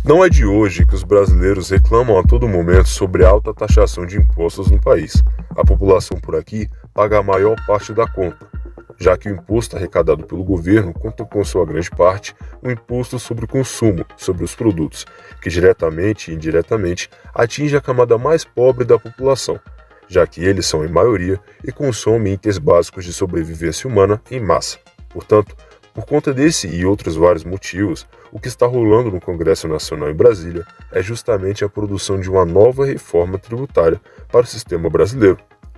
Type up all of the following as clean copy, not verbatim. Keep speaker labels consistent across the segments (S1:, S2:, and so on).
S1: Não é de hoje que os brasileiros reclamam a todo momento sobre a alta taxação de impostos no país. A população por aqui paga a maior parte da conta, já que o imposto arrecadado pelo governo conta com sua grande parte o imposto sobre o consumo, sobre os produtos, que diretamente e indiretamente atinge a camada mais pobre da população, já que eles são em maioria e consomem itens básicos de sobrevivência humana em massa. Portanto, por conta desse e outros vários motivos, o que está rolando no Congresso Nacional em Brasília é justamente a produção de uma nova reforma tributária para o sistema brasileiro.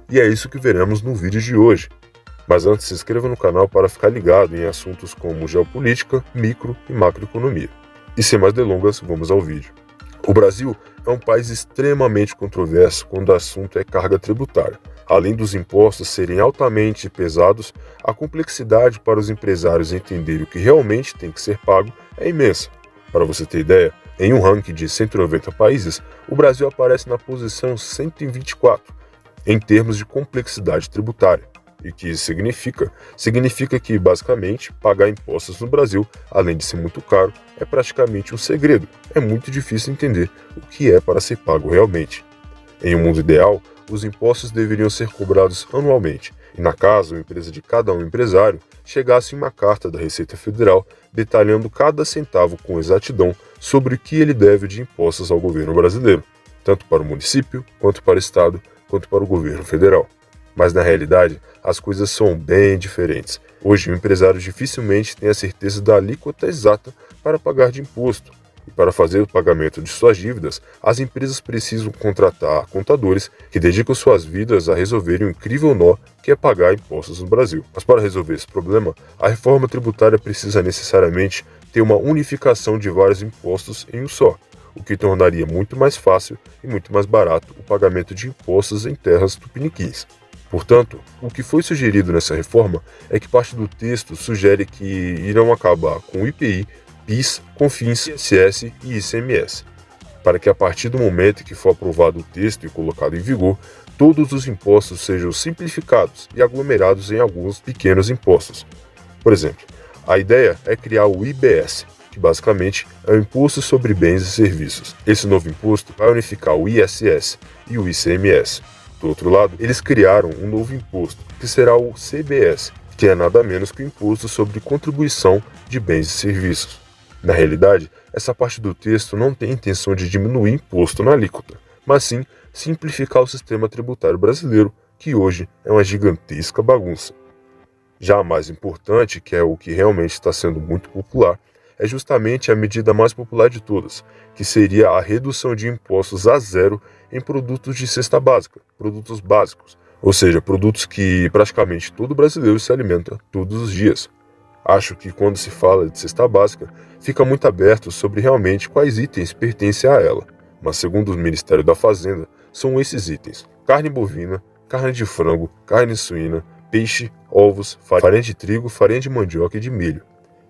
S1: E é isso que veremos no vídeo de hoje. Mas antes, se inscreva no canal para ficar ligado em assuntos como geopolítica, micro e macroeconomia. E sem mais delongas, vamos ao vídeo. O Brasil é um país extremamente controverso quando o assunto é carga tributária. Além dos impostos serem altamente pesados, a complexidade para os empresários entenderem o que realmente tem que ser pago é imensa. Para você ter ideia, em um ranking de 190 países, o Brasil aparece na posição 124 em termos de complexidade tributária. E o que isso significa? Significa que, basicamente, pagar impostos no Brasil, além de ser muito caro, é praticamente um segredo. É muito difícil entender o que é para ser pago realmente. Em um mundo ideal, os impostos deveriam ser cobrados anualmente, e na caso, a empresa de cada empresário chegasse uma carta da Receita Federal detalhando cada centavo com exatidão sobre o que ele deve de impostos ao governo brasileiro, tanto para o município, quanto para o estado, quanto para o governo federal. Mas na realidade, as coisas são bem diferentes. Hoje, o empresário dificilmente tem a certeza da alíquota exata para pagar de imposto. E para fazer o pagamento de suas dívidas, as empresas precisam contratar contadores que dedicam suas vidas a resolverem o incrível nó que é pagar impostos no Brasil. Mas para resolver esse problema, a reforma tributária precisa necessariamente ter uma unificação de vários impostos em um só, o que tornaria muito mais fácil e muito mais barato o pagamento de impostos em terras tupiniquins. Portanto, o que foi sugerido nessa reforma é que parte do texto sugere que irão acabar com o IPI, PIS, COFINS, ISS e ICMS, para que a partir do momento em que for aprovado o texto e colocado em vigor, todos os impostos sejam simplificados e aglomerados em alguns pequenos impostos. Por exemplo, a ideia é criar o IBS, que basicamente é o Imposto sobre Bens e Serviços. Esse novo imposto vai unificar o ISS e o ICMS. Do outro lado, eles criaram um novo imposto, que será o CBS, que é nada menos que o Imposto sobre Contribuição de Bens e Serviços. Na realidade, essa parte do texto não tem intenção de diminuir imposto na alíquota, mas sim simplificar o sistema tributário brasileiro, que hoje é uma gigantesca bagunça. Já a mais importante, que é o que realmente está sendo muito popular, é justamente a medida mais popular de todas, que seria a redução de impostos a zero em produtos de cesta básica, produtos básicos, ou seja, produtos que praticamente todo brasileiro se alimenta todos os dias. Acho que quando se fala de cesta básica, fica muito aberto sobre realmente quais itens pertencem a ela, mas segundo o Ministério da Fazenda, são esses itens: carne bovina, carne de frango, carne suína, peixe, ovos, farinha de trigo, farinha de mandioca e de milho,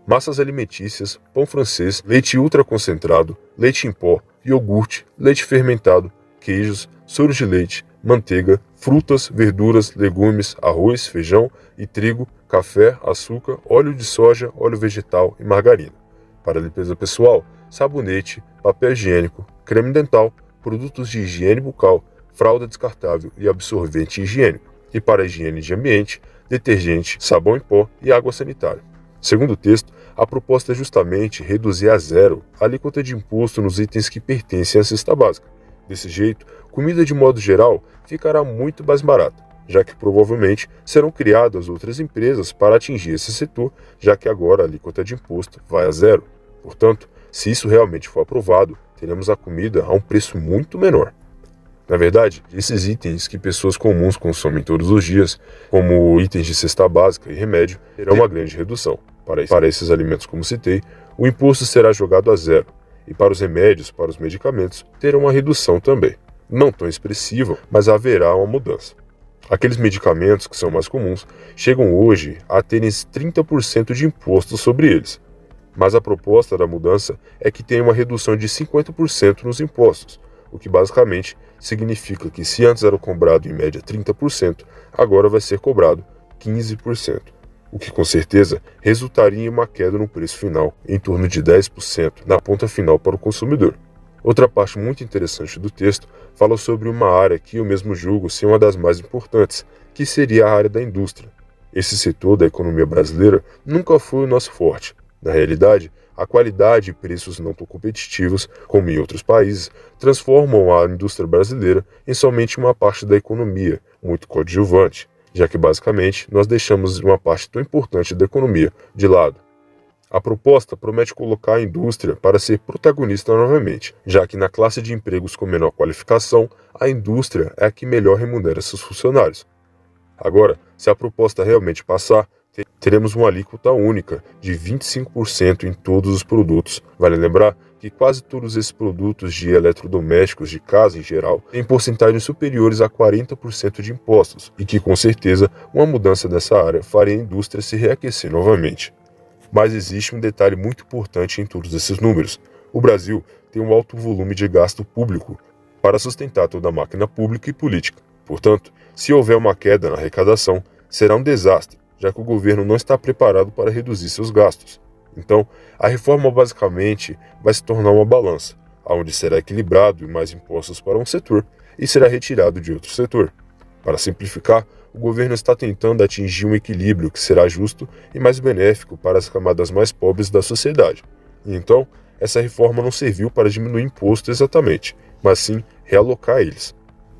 S1: massas alimentícias, pão francês, leite ultraconcentrado, leite em pó, iogurte, leite fermentado, queijos, soro de leite, manteiga, frutas, verduras, legumes, arroz, feijão e trigo, café, açúcar, óleo de soja, óleo vegetal e margarina. Para limpeza pessoal, sabonete, papel higiênico, creme dental, produtos de higiene bucal, fralda descartável e absorvente higiênico. E para higiene de ambiente, detergente, sabão em pó e água sanitária. Segundo o texto, a proposta é justamente reduzir a zero a alíquota de imposto nos itens que pertencem à cesta básica. Desse jeito, comida de modo geral ficará muito mais barata, já que provavelmente serão criadas outras empresas para atingir esse setor, já que agora a alíquota de imposto vai a zero. Portanto, se isso realmente for aprovado, teremos a comida a um preço muito menor. Na verdade, esses itens que pessoas comuns consomem todos os dias, como itens de cesta básica e remédio, terão uma grande redução. Para esses alimentos, como citei, o imposto será jogado a zero, e para os remédios, para os medicamentos, terão uma redução também. Não tão expressiva, mas haverá uma mudança. Aqueles medicamentos que são mais comuns chegam hoje a terem 30% de imposto sobre eles. Mas a proposta da mudança é que tenha uma redução de 50% nos impostos, o que basicamente significa que se antes era cobrado em média 30%, agora vai ser cobrado 15%. o que com certeza resultaria em uma queda no preço final, em torno de 10% na ponta final para o consumidor. Outra parte muito interessante do texto fala sobre uma área que eu mesmo julgo ser uma das mais importantes, que seria a área da indústria. Esse setor da economia brasileira nunca foi o nosso forte. Na realidade, a qualidade e preços não tão competitivos, como em outros países, transformam a indústria brasileira em somente uma parte da economia, muito coadjuvante, já que basicamente nós deixamos uma parte tão importante da economia de lado. A proposta promete colocar a indústria para ser protagonista novamente, já que na classe de empregos com menor qualificação, a indústria é a que melhor remunera seus funcionários. Agora, se a proposta realmente passar, teremos uma alíquota única de 25% em todos os produtos. Vale lembrar que quase todos esses produtos de eletrodomésticos de casa em geral têm porcentagens superiores a 40% de impostos e que com certeza uma mudança dessa área faria a indústria se reaquecer novamente. Mas existe um detalhe muito importante em todos esses números. O Brasil tem um alto volume de gasto público para sustentar toda a máquina pública e política. Portanto, se houver uma queda na arrecadação, será um desastre, já que o governo não está preparado para reduzir seus gastos. Então, a reforma basicamente vai se tornar uma balança, onde será equilibrado mais impostos para um setor e será retirado de outro setor. Para simplificar, o governo está tentando atingir um equilíbrio que será justo e mais benéfico para as camadas mais pobres da sociedade. E então, essa reforma não serviu para diminuir imposto exatamente, mas sim realocar eles.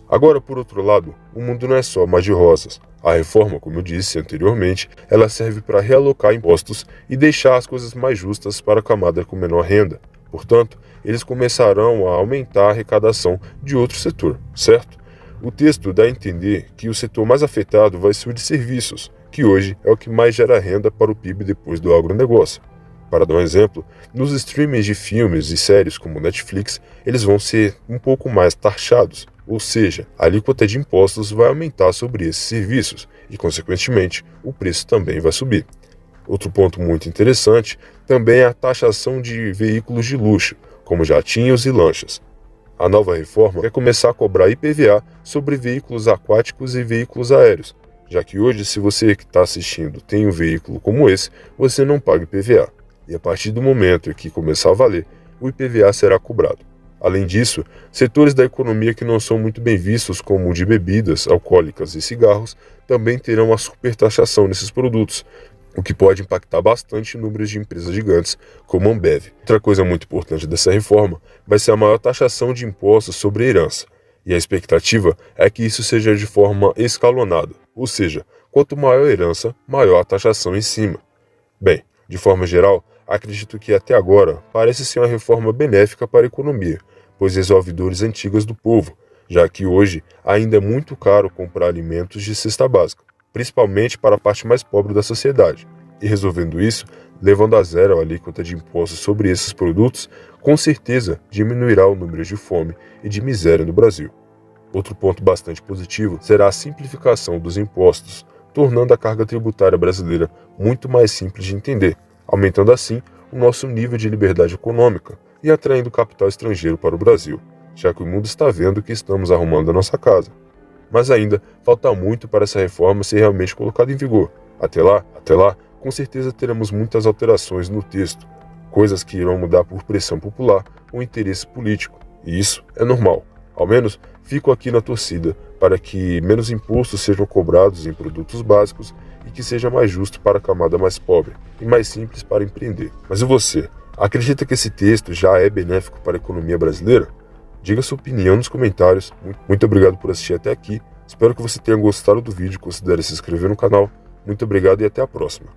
S1: Agora, por outro lado, o mundo não é só mar de rosas. A reforma, como eu disse anteriormente, ela serve para realocar impostos e deixar as coisas mais justas para a camada com menor renda. Portanto, eles começarão a aumentar a arrecadação de outro setor, certo? O texto dá a entender que o setor mais afetado vai ser o de serviços, que hoje é o que mais gera renda para o PIB depois do agronegócio. Para dar um exemplo, nos streamings de filmes e séries como Netflix, eles vão ser um pouco mais taxados, ou seja, a alíquota de impostos vai aumentar sobre esses serviços e, consequentemente, o preço também vai subir. Outro ponto muito interessante também é a taxação de veículos de luxo, como jatinhos e lanchas. A nova reforma quer começar a cobrar IPVA sobre veículos aquáticos e veículos aéreos, já que hoje, se você que está assistindo tem um veículo como esse, você não paga IPVA. E a partir do momento em que começar a valer, o IPVA será cobrado. Além disso, setores da economia que não são muito bem vistos, como o de bebidas alcoólicas e cigarros, também terão a supertaxação nesses produtos, o que pode impactar bastante números de empresas gigantes como a Ambev. Outra coisa muito importante dessa reforma vai ser a maior taxação de impostos sobre a herança, e a expectativa é que isso seja de forma escalonada, ou seja, quanto maior a herança, maior a taxação em cima. Bem, de forma geral, acredito que até agora parece ser uma reforma benéfica para a economia, pois resolve dores antigas do povo, já que hoje ainda é muito caro comprar alimentos de cesta básica, principalmente para a parte mais pobre da sociedade. E resolvendo isso, levando a zero a alíquota de impostos sobre esses produtos, com certeza diminuirá o número de fome e de miséria no Brasil. Outro ponto bastante positivo será a simplificação dos impostos, tornando a carga tributária brasileira muito mais simples de entender, aumentando assim o nosso nível de liberdade econômica e atraindo capital estrangeiro para o Brasil, já que o mundo está vendo que estamos arrumando a nossa casa. Mas ainda falta muito para essa reforma ser realmente colocada em vigor. Até lá, com certeza teremos muitas alterações no texto, coisas que irão mudar por pressão popular ou interesse político, e isso é normal. Ao menos, fico aqui na torcida para que menos impostos sejam cobrados em produtos básicos e que seja mais justo para a camada mais pobre e mais simples para empreender. Mas e você? Acredita que esse texto já é benéfico para a economia brasileira? Diga sua opinião nos comentários. Muito obrigado por assistir até aqui. Espero que você tenha gostado do vídeo e considere se inscrever no canal. Muito obrigado e até a próxima.